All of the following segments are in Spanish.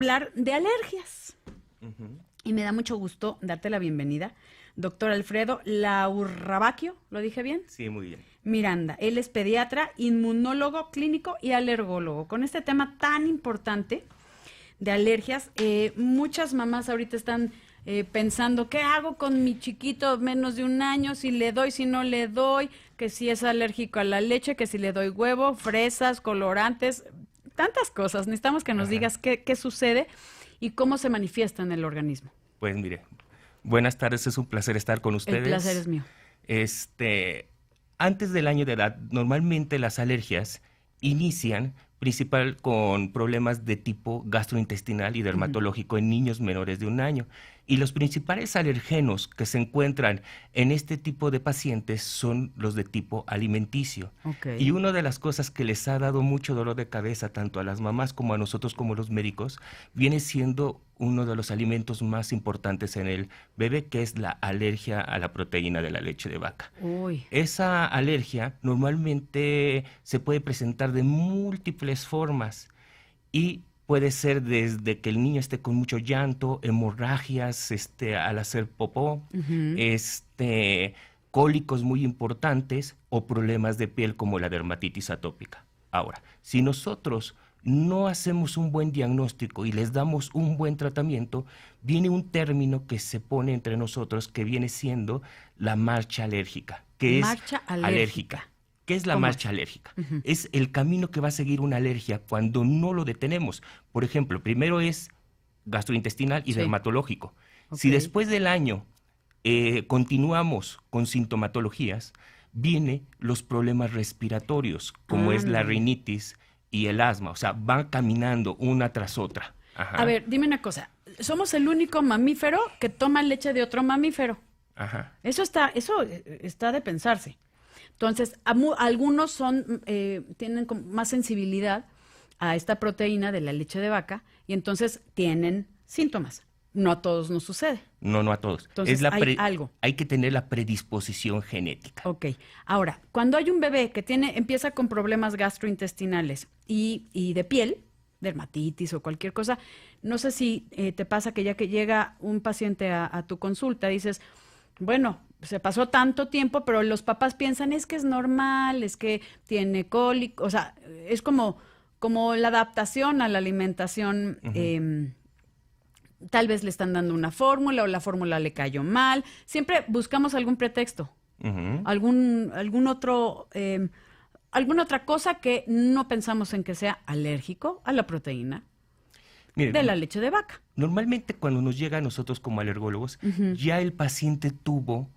hablar de alergias. Ujú. Y me da mucho gusto darte la bienvenida, doctor Alfredo Laurrabaquio, ¿lo dije bien? Sí, muy bien. Miranda, él es pediatra, inmunólogo clínico y alergólogo. Con este tema tan importante de alergias, muchas mamás ahorita están pensando, ¿qué hago con mi chiquito menos de 1 año? Si le doy, si no le doy, que si es alérgico a la leche, que si le doy huevo, fresas, colorantes, tantas cosas. Necesitamos que nos Ajá. digas qué sucede y cómo se manifiesta en el organismo. Pues mire, buenas tardes, es un placer estar con ustedes. El placer es mío. Antes del año de edad, normalmente las alergias inician principal con problemas de tipo gastrointestinal y dermatológico en niños menores de 1 año. Y los principales alergenos que se encuentran en este tipo de pacientes son los de tipo alimenticio. Ok. Y una de las cosas que les ha dado mucho dolor de cabeza tanto a las mamás como a nosotros como los médicos viene siendo uno de los alimentos más importantes en el bebé, que es la alergia a la proteína de la leche de vaca. Uy. Esa alergia normalmente se puede presentar de múltiples formas y puede ser desde que el niño esté con mucho llanto, hemorragias al hacer popó, Ujú. cólicos muy importantes o problemas de piel como la dermatitis atópica. Ahora, si nosotros no hacemos un buen diagnóstico y les damos un buen tratamiento, viene un término que se pone entre nosotros que viene siendo la marcha alérgica, que es Marcha alérgica. ¿Qué es la ¿Cómo marcha es? alérgica? Ujú. Es el camino que va a seguir una alergia cuando no lo detenemos. Por ejemplo, primero es gastrointestinal y Sí. dermatológico. Si Ok. después del año continuamos con sintomatologías, vienen los problemas respiratorios, como es la Ándale. rinitis y el asma. O sea, van caminando una tras otra. A Ajá, ver, dime una cosa. Somos el único mamífero que toma leche de otro mamífero. ajá. Eso está de pensarse. Entonces, algunos tienen como más sensibilidad a esta proteína de la leche de vaca y entonces tienen síntomas. No a todos nos sucede. No a todos. Entonces, hay algo. Hay que tener la predisposición genética. Ok. Ahora, cuando hay un bebé que empieza con problemas gastrointestinales y de piel, dermatitis o cualquier cosa, no sé si te pasa que ya que llega un paciente a tu consulta, dices, bueno, se pasó tanto tiempo, pero los papás piensan, es que es normal, es que tiene cólico, o sea, es como la adaptación a la alimentación. Ujú, Tal vez le están dando una fórmula o la fórmula le cayó mal. Siempre buscamos algún pretexto, ujú. algún otro, alguna otra cosa que no pensamos en que sea alérgico a la proteína Mire, de la leche de vaca. normalmente cuando nos llega a nosotros como alergólogos, Ujú. ya el paciente tuvo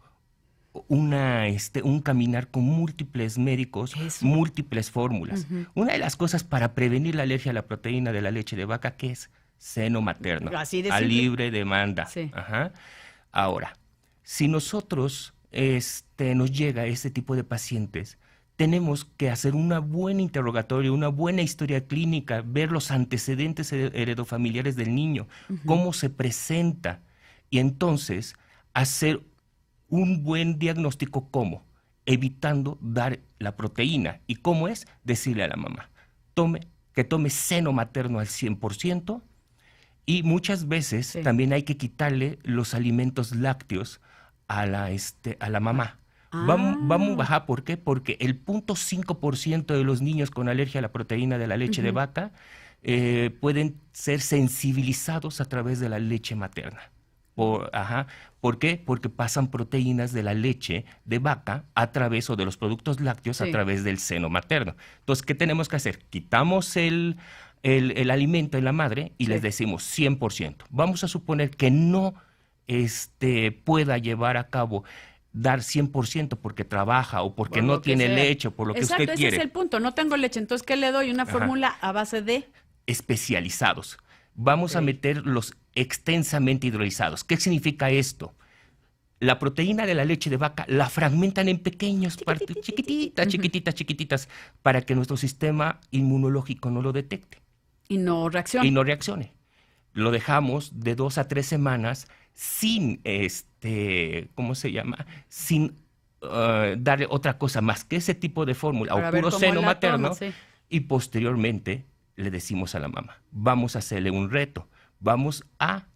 un caminar con múltiples médicos, Eso. múltiples fórmulas. Ujú. Una de las cosas para prevenir la alergia a la proteína de la leche de vaca, ¿qué es? Seno materno, Así de a simple. libre demanda. Sí. Ajá. Ahora, si nosotros nos llega este tipo de pacientes, tenemos que hacer una buena interrogatorio, una buena historia clínica, ver los antecedentes heredofamiliares del niño, Ujú. cómo se presenta, y entonces hacer un buen diagnóstico. ¿Cómo? Evitando dar la proteína. ¿Y cómo es? Decirle a la mamá, que tome seno materno al 100%, y muchas veces Sí. también hay que quitarle los alimentos lácteos a la mamá. Vamos a Ah. bajar, ¿por qué? Porque el 0.5% de los niños con alergia a la proteína de la leche de Ujú. vaca pueden ser sensibilizados a través de la leche materna. Ajá. ¿Por qué? Porque pasan proteínas de la leche de vaca a través, o de los productos lácteos, a Sí. través del seno materno. Entonces, ¿qué tenemos que hacer? Quitamos el alimento en la madre y les Sí. decimos 100%. Vamos a suponer que no pueda llevar a cabo dar 100% porque trabaja o porque Por no lo que tiene sea. leche o por lo que usted Exacto, ese es el quiere. punto. No tengo leche, entonces, ¿qué le doy? Una Ajá. fórmula a base de... Especializados. Vamos a Ok. meter los extensamente hidrolizados. ¿Qué significa esto? La proteína de la leche de vaca la fragmentan en pequeñas partes, chiquititas, Ujú. chiquititas, chiquititas, para que nuestro sistema inmunológico no lo detecte Y no y reacciona. no reaccione. Lo dejamos de 2 a 3 semanas sin, ¿cómo se llama? Sin darle otra cosa más que ese tipo de fórmula o Para ver puro cómo seno la toma, materno, sí. y posteriormente le decimos a la mamá, vamos a hacerle un reto. vamos a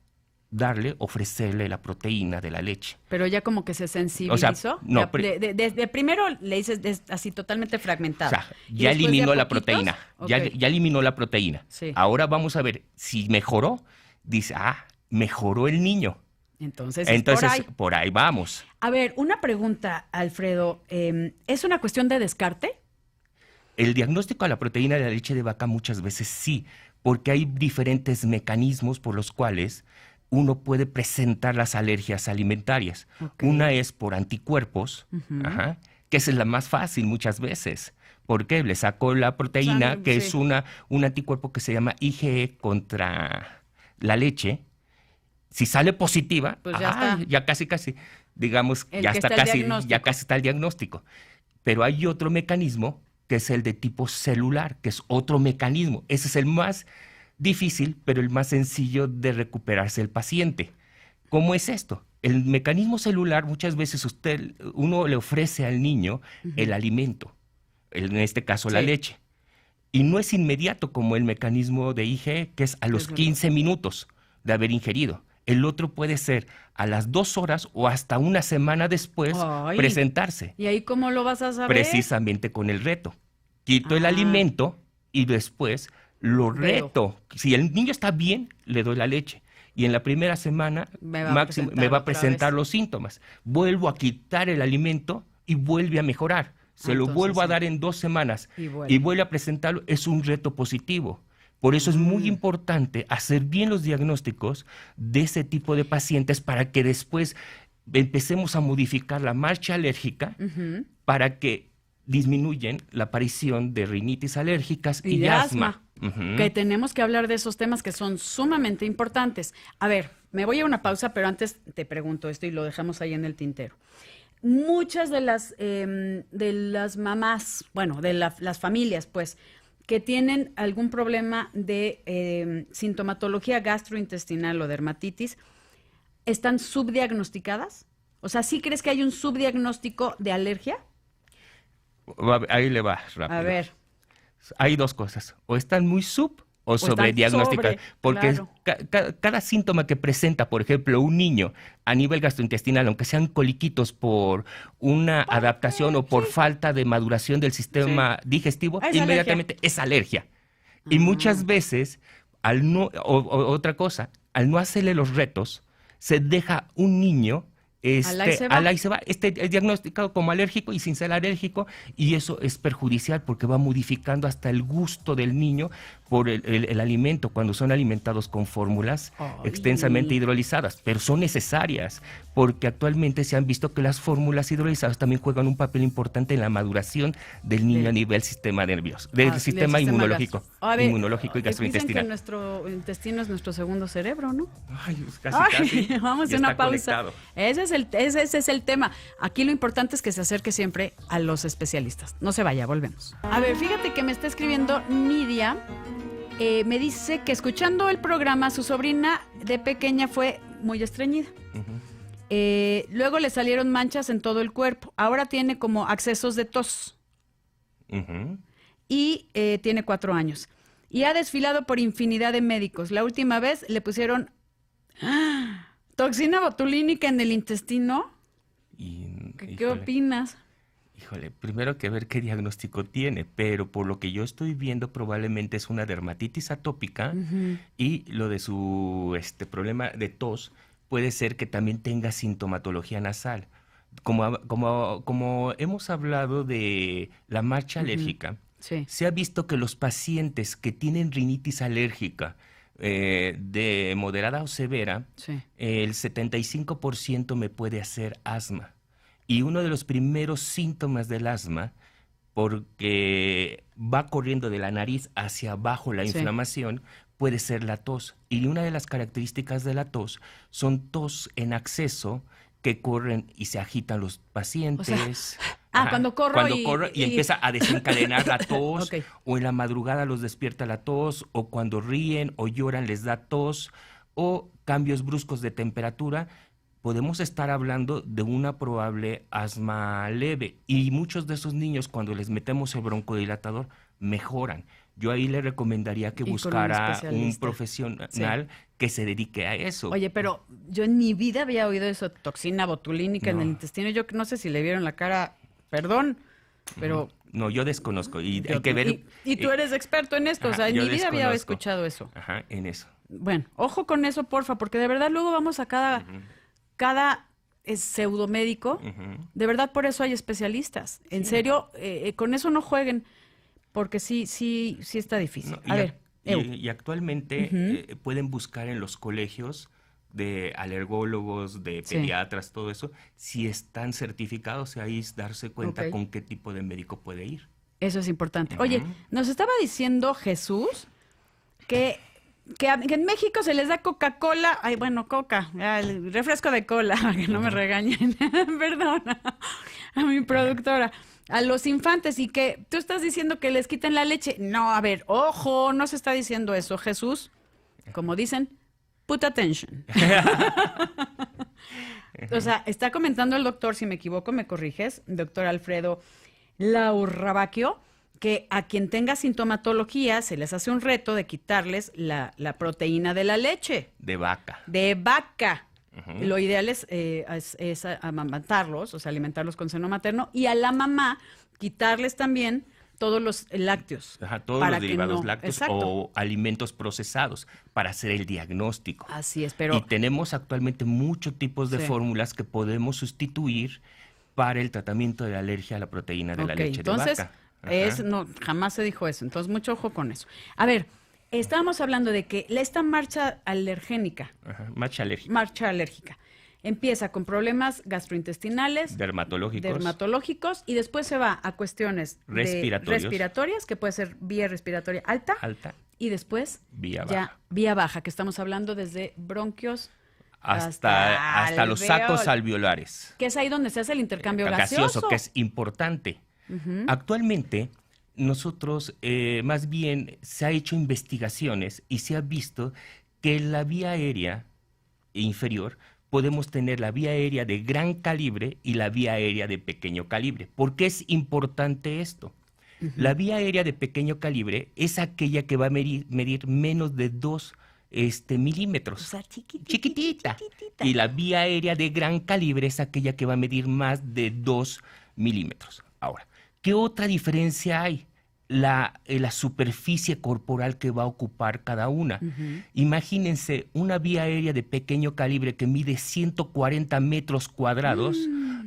ofrecerle la proteína de la leche. Pero ya como que se sensibilizó. No, de primero le dices así totalmente fragmentado. O sea, ya eliminó la proteína. Okay. Ya eliminó la proteína. Sí. Ahora vamos a ver si mejoró. Dice, mejoró el niño. Entonces por ahí vamos. A ver, una pregunta, Alfredo. ¿Es una cuestión de descarte? El diagnóstico a la proteína de la leche de vaca muchas veces sí, porque hay diferentes mecanismos por los cuales uno puede presentar las alergias alimentarias. Okay. Una es por anticuerpos, que esa es la más fácil muchas veces. ¿Por qué? Le sacó la proteína, que es un anticuerpo que se llama IgE contra la leche. Si sale positiva, pues ya casi, digamos, ya casi está el diagnóstico. Pero hay otro mecanismo que es el de tipo celular, que es otro mecanismo. Ese es el más difícil, pero el más sencillo de recuperarse el paciente. ¿Cómo es esto? El mecanismo celular, muchas veces uno le ofrece al niño el alimento, en este caso la leche, y no es inmediato como el mecanismo de IgE, que es a los 15 minutos de haber ingerido. El otro puede ser a las 2 horas o hasta una semana después presentarse. ¿Y ahí cómo lo vas a saber? Precisamente con el reto. Quito el alimento y después lo reto. Si el niño está bien, le doy la leche. Y en la primera semana me va a presentar los síntomas. Vuelvo a quitar el alimento y vuelve a mejorar. Lo vuelvo a dar en 2 semanas y vuelve a presentarlo. Es un reto positivo. Por eso es muy importante hacer bien los diagnósticos de ese tipo de pacientes para que después empecemos a modificar la marcha alérgica para que disminuyan la aparición de rinitis alérgicas y de asma. Que tenemos que hablar de esos temas que son sumamente importantes. A ver, me voy a una pausa, pero antes te pregunto esto y lo dejamos ahí en el tintero. Muchas de las mamás, bueno, de las familias, pues, que tienen algún problema de sintomatología gastrointestinal o dermatitis, ¿están subdiagnosticadas? O sea, ¿sí crees que hay un subdiagnóstico de alergia? Ahí le va rápido. A ver. Hay 2 cosas. O están muy o sobrediagnosticadas. Porque cada síntoma que presenta, por ejemplo, un niño a nivel gastrointestinal, aunque sean coliquitos por una adaptación o por falta de maduración del sistema digestivo, inmediatamente es alergia. Y muchas veces, otra cosa, al no hacerle los retos, se deja un niño al ahí se va. Es diagnosticado como alérgico y sin ser alérgico, y eso es perjudicial porque va modificando hasta el gusto del niño por el alimento, cuando son alimentados con fórmulas extensamente hidrolizadas, pero son necesarias porque actualmente se han visto que las fórmulas hidrolizadas también juegan un papel importante en la maduración del niño a nivel sistema nervioso, del sistema inmunológico y gastrointestinal. Dicen que nuestro intestino es nuestro segundo cerebro, ¿no? Ay, casi. Vamos a una pausa. Ese es el tema. Aquí lo importante es que se acerque siempre a los especialistas. No se vaya, volvemos. A ver, fíjate que me está escribiendo Nidia. Me dice que escuchando el programa, su sobrina de pequeña fue muy estreñida. Luego le salieron manchas en todo el cuerpo. Ahora tiene como accesos de tos. Y tiene 4 años. Y ha desfilado por infinidad de médicos. La última vez le pusieron toxina botulínica en el intestino. ¿Qué opinas? Híjole, primero que ver qué diagnóstico tiene, pero por lo que yo estoy viendo probablemente es una dermatitis atópica y lo de su problema de tos puede ser que también tenga sintomatología nasal. Como hemos hablado de la marcha alérgica, se ha visto que los pacientes que tienen rinitis alérgica de moderada o severa, el 75% me puede hacer asma. Y uno de los primeros síntomas del asma, porque va corriendo de la nariz hacia abajo la inflamación, puede ser la tos. Y una de las características de la tos son tos en acceso, que corren y se agitan los pacientes. Cuando corro y empieza a desencadenar la tos, o en la madrugada los despierta la tos, o cuando ríen o lloran les da tos, o cambios bruscos de temperatura. Podemos estar hablando de una probable asma leve, y muchos de esos niños, cuando les metemos el broncodilatador, mejoran. yo ahí le recomendaría que Y con un buscara un especialista. profesional que se dedique a eso. Oye, pero yo en mi vida había oído eso, toxina botulínica en el No. intestino. Yo no sé si le vieron la cara, perdón, pero No, yo desconozco y hay yo- que ver. y tú eres experto en esto, o Ajá, sea, en yo mi vida había desconozco. escuchado eso. Ajá, en eso. Bueno, ojo con eso, porfa, porque de verdad luego vamos a cada pseudomédico. Ujú. De verdad, por eso hay especialistas. En serio, con eso no jueguen, porque sí está difícil. No, A ver, Eu. y actualmente pueden buscar en los colegios de alergólogos, de Sí. pediatras, todo eso, si están certificados, y ahí es darse cuenta Ok. con qué tipo de médico puede ir. Eso es importante. Oye, Ujú. nos estaba diciendo Jesús que en México se les da Coca-Cola, ay, bueno, Coca, ya, el refresco de cola, para que no me regañen, perdona, a mi productora, a los infantes, y que tú estás diciendo que les quiten la leche. No, a ver, ojo, no se está diciendo eso, Jesús. Como dicen, put attention. O sea, está comentando el doctor, si me equivoco, me corriges, doctor Alfredo Laurrabaquio, que a quien tenga sintomatología se les hace un reto de quitarles la proteína de la leche, De vaca. de vaca. Ujú. Lo ideal es amamantarlos, o sea, alimentarlos con seno materno, y a la mamá quitarles también todos los lácteos. Ajá, todos para los que derivados no- lácteos Exacto. o alimentos procesados para hacer el diagnóstico. Así es, pero Y tenemos actualmente muchos tipos de Sí. fórmulas que podemos sustituir para el tratamiento de la alergia a la proteína de la ok, leche entonces, de vaca. Ajá. no, jamás se dijo eso, entonces mucho ojo con eso. A ver, estábamos hablando de que esta marcha alérgénica, Ajá, marcha alérgica. marcha alérgica, empieza con problemas gastrointestinales, dermatológicos, y después se va a cuestiones de respiratorias, que puede ser vía respiratoria alta, Alta y después vía ya baja. vía baja, que estamos hablando desde bronquios Hasta los sacos alveolares. que es ahí donde se hace el intercambio gaseoso. Que es importante. Actualmente, nosotros, más bien, se ha hecho investigaciones y se ha visto que en la vía aérea inferior podemos tener la vía aérea de gran calibre y la vía aérea de pequeño calibre. ¿Por qué es importante esto? La vía aérea de pequeño calibre es aquella que va a medir menos de 2 milímetros. O sea, Chiquitita. Y la vía aérea de gran calibre es aquella que va a medir más de 2 milímetros. Ahora, ¿qué otra diferencia hay? La superficie corporal que va a ocupar cada una. Imagínense una vía aérea de pequeño calibre que mide 140 metros cuadrados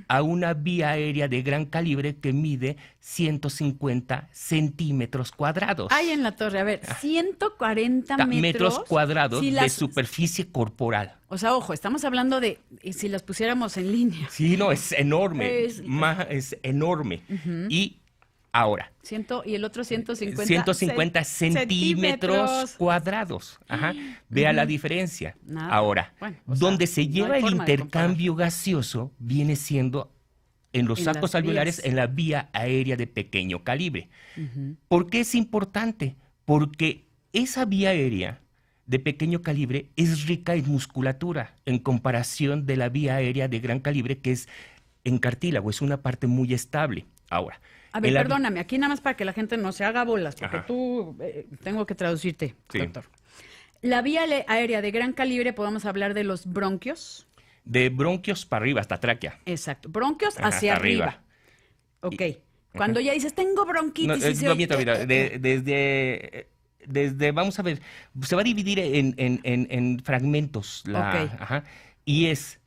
a una vía aérea de gran calibre que mide 150 centímetros cuadrados. Hay en la torre, a ver, 140 Metros cuadrados Si de las- superficie corporal. O sea, ojo, estamos hablando de y si las pusiéramos en línea. Sí, no, es enorme. Es- Es enorme. Y ahora, Y el otro 150, 150 centímetros cuadrados. Ajá. Vea la diferencia. Nada. Ahora, Bueno, o sea, donde se no lleva hay el forma de intercambio gaseoso viene siendo en los En sacos las alveolares vías. en la vía aérea de pequeño calibre. ¿Por qué es importante? Porque esa vía aérea de pequeño calibre es rica en musculatura en comparación de la vía aérea de gran calibre, que es en cartílago, es una parte muy estable. Ahora, A ver, en la- perdóname, aquí nada más para que la gente no se haga bolas, porque Ajá. tú tengo que traducirte, Sí. doctor. La vía aérea de gran calibre, podemos hablar de los bronquios. de bronquios para arriba hasta tráquea. Exacto, bronquios Ajá, hacia hasta arriba. arriba. Ok. Cuando ya dices, tengo bronquitis. No, y se no, oye- mira, desde, vamos a ver, se va a dividir en fragmentos. Ok. Ajá, y es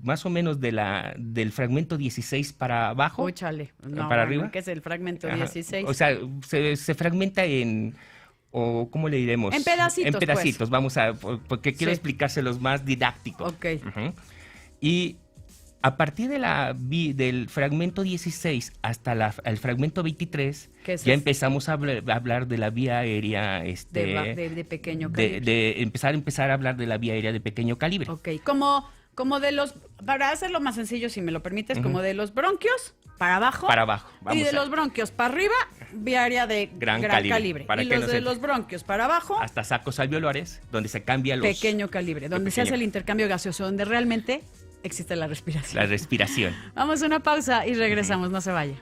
más o menos del fragmento 16 para abajo. Oh, chale. No, ¿Para bueno, arriba? ¿qué es el fragmento Ajá. 16? O sea, se fragmenta o ¿cómo le diremos? En pedacitos, En pedacitos, vamos porque quiero Sí. explicárselos más didácticos. Ok. Ujú. Y a partir del fragmento 16 hasta el fragmento 23, ¿Qué es ya eso? empezamos a hablar de la vía aérea, de pequeño calibre. de empezar a hablar de la vía aérea de pequeño calibre. Ok, como de los, para hacerlo más sencillo, si me lo permites, como de los bronquios para abajo. Para abajo, Y vamos de a- los bronquios para arriba, vía aérea de Gran gran calibre, calibre. para Y que los nos de entre- los bronquios para abajo, Hasta sacos alveolares, donde se cambia pequeño calibre, donde se pequeño. hace el intercambio gaseoso, donde realmente existe la respiración. la respiración. Vamos a una pausa y regresamos, no se vaya.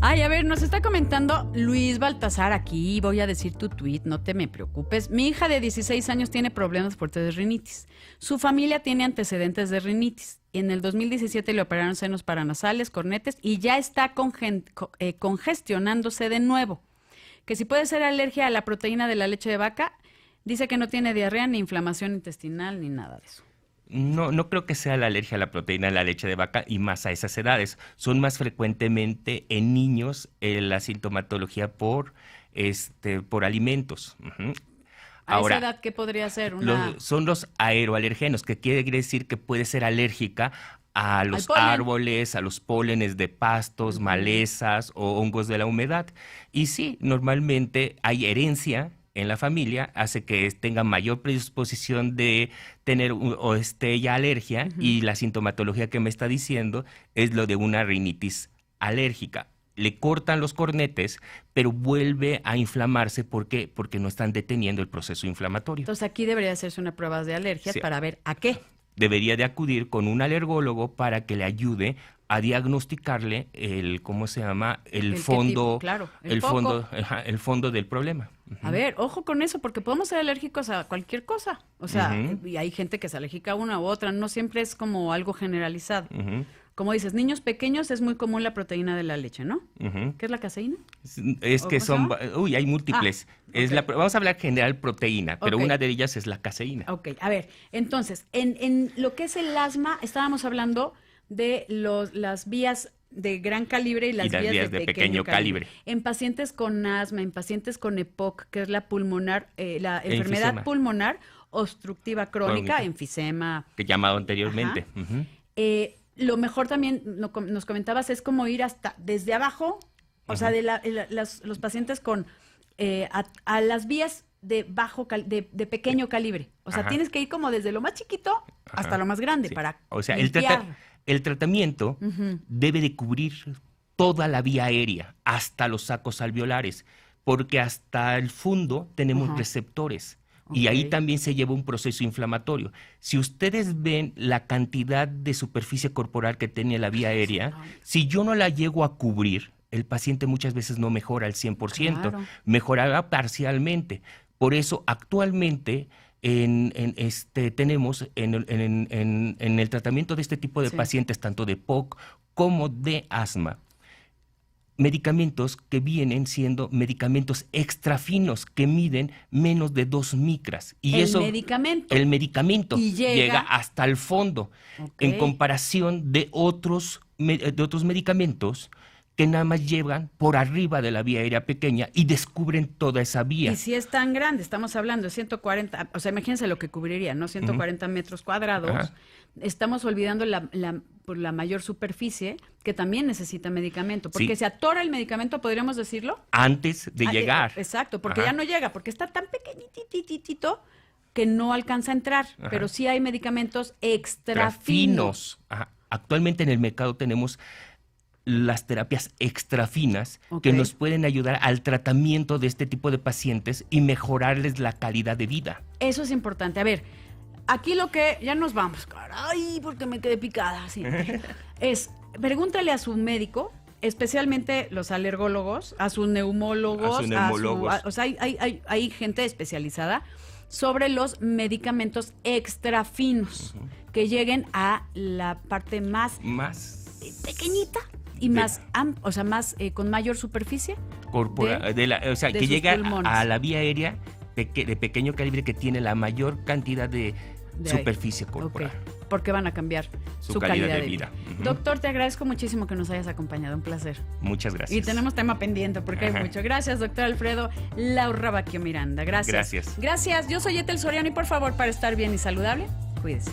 Ay, a ver, nos está comentando Luis Baltasar aquí, voy a decir tu tweet, no te me preocupes. Mi hija de 16 años tiene problemas fuertes de rinitis. Su familia tiene antecedentes de rinitis. En el 2017 le operaron senos paranasales, cornetes y ya está congestionándose de nuevo. Que si puede ser alergia a la proteína de la leche de vaca, dice que no tiene diarrea ni inflamación intestinal ni nada de eso. No creo que sea la alergia a la proteína de la leche de vaca y más a esas edades. Son más frecuentemente en niños la sintomatología por alimentos. Uh-huh. Ahora, ¿a esa edad qué podría ser? Son los aeroalergenos, que quiere decir que puede ser alérgica a los árboles, a los pólenes de pastos, malezas o hongos de la humedad. Y sí, normalmente hay herencia en la familia, hace que tenga mayor predisposición de tener ya alergia, y la sintomatología que me está diciendo es lo de una rinitis alérgica. Le cortan los cornetes, pero vuelve a inflamarse. ¿Por qué? Porque no están deteniendo el proceso inflamatorio. Entonces aquí debería hacerse una prueba de alergias para ver a qué. Debería de acudir con un alergólogo para que le ayude a diagnosticarle el fondo del problema. Uh-huh. A ver, ojo con eso, porque podemos ser alérgicos a cualquier cosa. O sea, y hay gente que es alérgica a una u otra, no siempre es como algo generalizado. Uh-huh. Como dices, niños pequeños es muy común la proteína de la leche, ¿no? Uh-huh. ¿Qué es la caseína? Es que hay múltiples. Okay. Vamos a hablar general proteína, pero una de ellas es la caseína. Ok, a ver, entonces, en lo que es el asma, estábamos hablando de las vías de gran calibre y las vías de pequeño calibre. En pacientes con asma, en pacientes con EPOC, que es la enfermedad enfisema pulmonar obstructiva crónica, enfisema. Que llamado anteriormente. Uh-huh. Lo mejor también, nos comentabas, es como ir desde abajo, o sea, de los pacientes con a las vías de pequeño calibre. O sea, tienes que ir como desde lo más chiquito hasta lo más grande para el tratamiento debe de cubrir toda la vía aérea, hasta los sacos alveolares, porque hasta el fondo tenemos receptores. Y ahí también se lleva un proceso inflamatorio. Si ustedes ven la cantidad de superficie corporal que tiene la vía aérea, si yo no la llego a cubrir, el paciente muchas veces no mejora al 100%, mejorará parcialmente. Por eso, actualmente, tenemos en el tratamiento de este tipo de pacientes, tanto de POC como de asma, medicamentos que vienen siendo medicamentos extra finos, que miden menos de 2 micras. Y el medicamento llega hasta el fondo, en comparación de otros medicamentos que nada más llegan por arriba de la vía aérea pequeña y descubren toda esa vía. Y si es tan grande, estamos hablando de 140, o sea, imagínense lo que cubriría, ¿no? 140 metros cuadrados. Estamos olvidando por la mayor superficie, que también necesita medicamento, porque se atora el medicamento, ¿podríamos decirlo? Antes de llegar. Exacto, porque ya no llega, porque está tan pequeñititito que no alcanza a entrar, pero sí hay medicamentos extra finos. Actualmente en el mercado tenemos las terapias extra finas que nos pueden ayudar al tratamiento de este tipo de pacientes y mejorarles la calidad de vida. Eso es importante. A ver, aquí ya nos vamos, caray, porque me quedé picada. Sí. Pregúntale a su médico, especialmente los alergólogos, a sus neumólogos, o sea, hay gente especializada sobre los medicamentos extra finos que lleguen a la parte más pequeñita y más con mayor superficie corporal, que llega a la vía aérea de pequeño calibre, que tiene la mayor cantidad de superficie corporal. Porque van a cambiar su calidad de vida. Doctor, te agradezco muchísimo que nos hayas acompañado, un placer. Muchas gracias. Y tenemos tema pendiente porque hay mucho. Gracias, doctor Alfredo Laurrabaquio Miranda. Gracias. Gracias. Yo soy Ethel Soriano y por favor, para estar bien y saludable, cuídese.